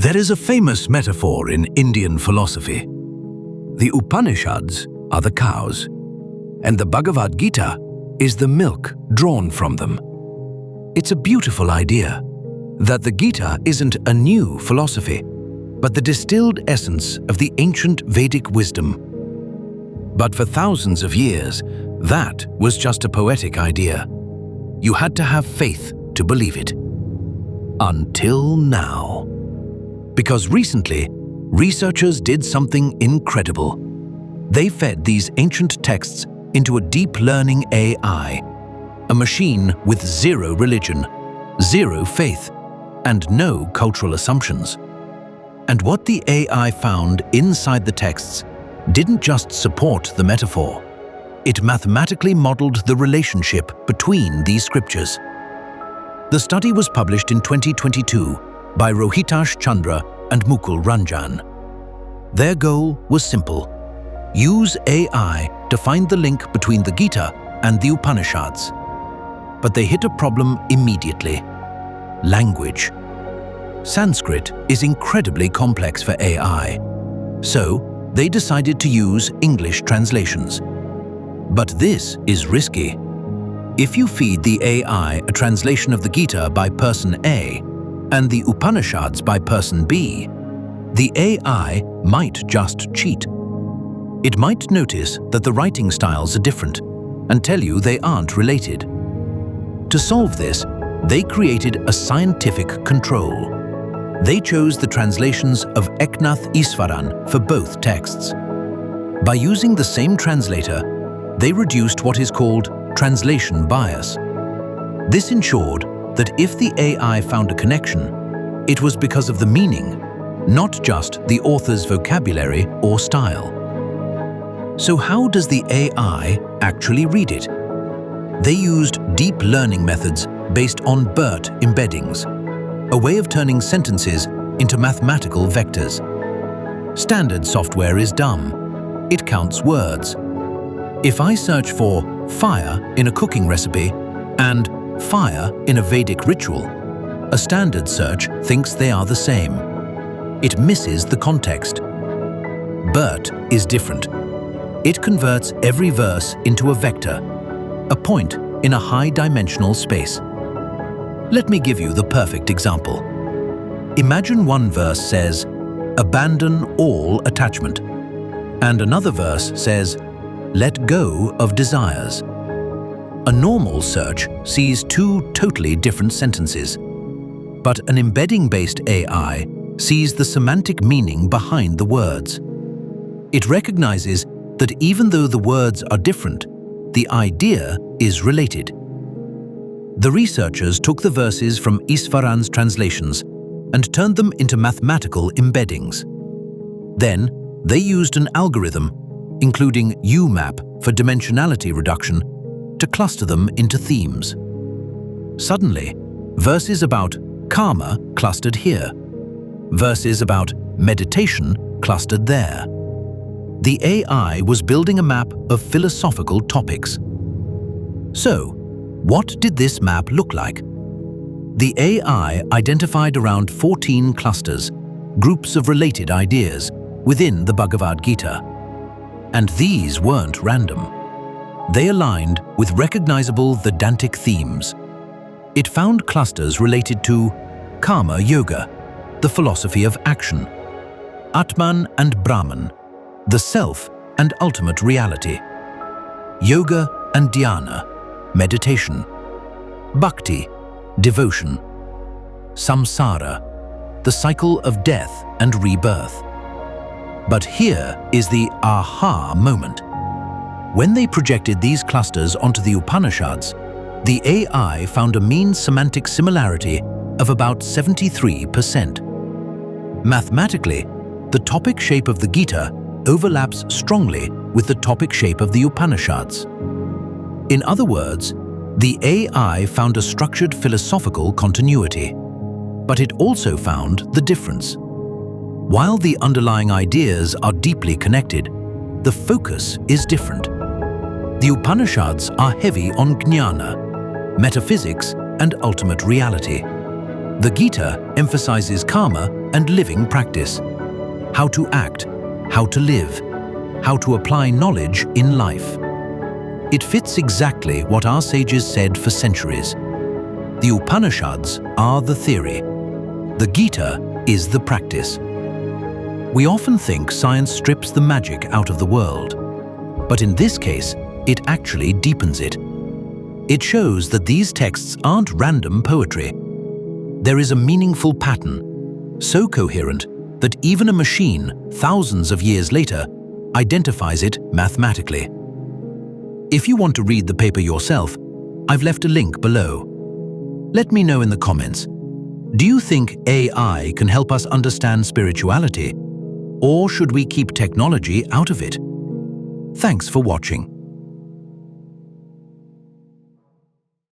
There is a famous metaphor in Indian philosophy. The Upanishads are the cows, and the Bhagavad Gita is the milk drawn from them. It's a beautiful idea that the Gita isn't a new philosophy, but the distilled essence of the ancient Vedic wisdom. But for thousands of years, that was just a poetic idea. You had to have faith to believe it. Until now. Because recently, researchers did something incredible. They fed these ancient texts into a deep learning AI, a machine with zero religion, zero faith, and no cultural assumptions. And what the AI found inside the texts didn't just support the metaphor. It mathematically modeled the relationship between these scriptures. The study was published in 2022 by Rohitash Chandra and Mukul Ranjan. Their goal was simple: use AI to find the link between the Gita and the Upanishads. But they hit a problem immediately: language. Sanskrit is incredibly complex for AI, so they decided to use English translations. But this is risky. If you feed the AI a translation of the Gita by person A and the Upanishads by person B, the AI might just cheat. It might notice that the writing styles are different and tell you they aren't related. To solve this, they created a scientific control. They chose the translations of Eknath Easwaran for both texts. By using the same translator, they reduced what is called translation bias. This ensured that if the AI found a connection, it was because of the meaning, not just the author's vocabulary or style. So how does the AI actually read it? They used deep learning methods based on BERT embeddings, a way of turning sentences into mathematical vectors. Standard software is dumb. It counts words. If I search for fire in a cooking recipe and fire in a Vedic ritual, a standard search thinks they are the same. It misses the context. BERT is different. It converts every verse into a vector, a point in a high-dimensional space. Let me give you the perfect example. Imagine one verse says, "Abandon all attachment," and another verse says, "Let go of desires." A normal search sees two totally different sentences, but an embedding-based AI sees the semantic meaning behind the words. It recognizes that even though the words are different, the idea is related. The researchers took the verses from Easwaran's translations and turned them into mathematical embeddings. Then, they used an algorithm, including UMAP for dimensionality reduction, to cluster them into themes. Suddenly, verses about karma clustered here, verses about meditation clustered there. The AI was building a map of philosophical topics. So, what did this map look like? The AI identified around 14 clusters, groups of related ideas, within the Bhagavad Gita. And these weren't random. They aligned with recognizable Vedantic themes. It found clusters related to Karma Yoga, the philosophy of action; Atman and Brahman, the self and ultimate reality; Yoga and Dhyana, meditation; Bhakti, devotion; Samsara, the cycle of death and rebirth. But here is the aha moment. When they projected these clusters onto the Upanishads, the AI found a mean semantic similarity of about 73%. Mathematically, the topic shape of the Gita overlaps strongly with the topic shape of the Upanishads. In other words, the AI found a structured philosophical continuity, but it also found the difference. While the underlying ideas are deeply connected, the focus is different. The Upanishads are heavy on jnana, metaphysics, and ultimate reality. The Gita emphasizes karma and living practice. How to act, how to live, how to apply knowledge in life. It fits exactly what our sages said for centuries. The Upanishads are the theory. The Gita is the practice. We often think science strips the magic out of the world, but in this case, it actually deepens it. It shows that these texts aren't random poetry. There is a meaningful pattern, so coherent that even a machine, thousands of years later, identifies it mathematically. If you want to read the paper yourself, I've left a link below. Let me know in the comments. Do you think AI can help us understand spirituality? Or should we keep technology out of it? Thanks for watching.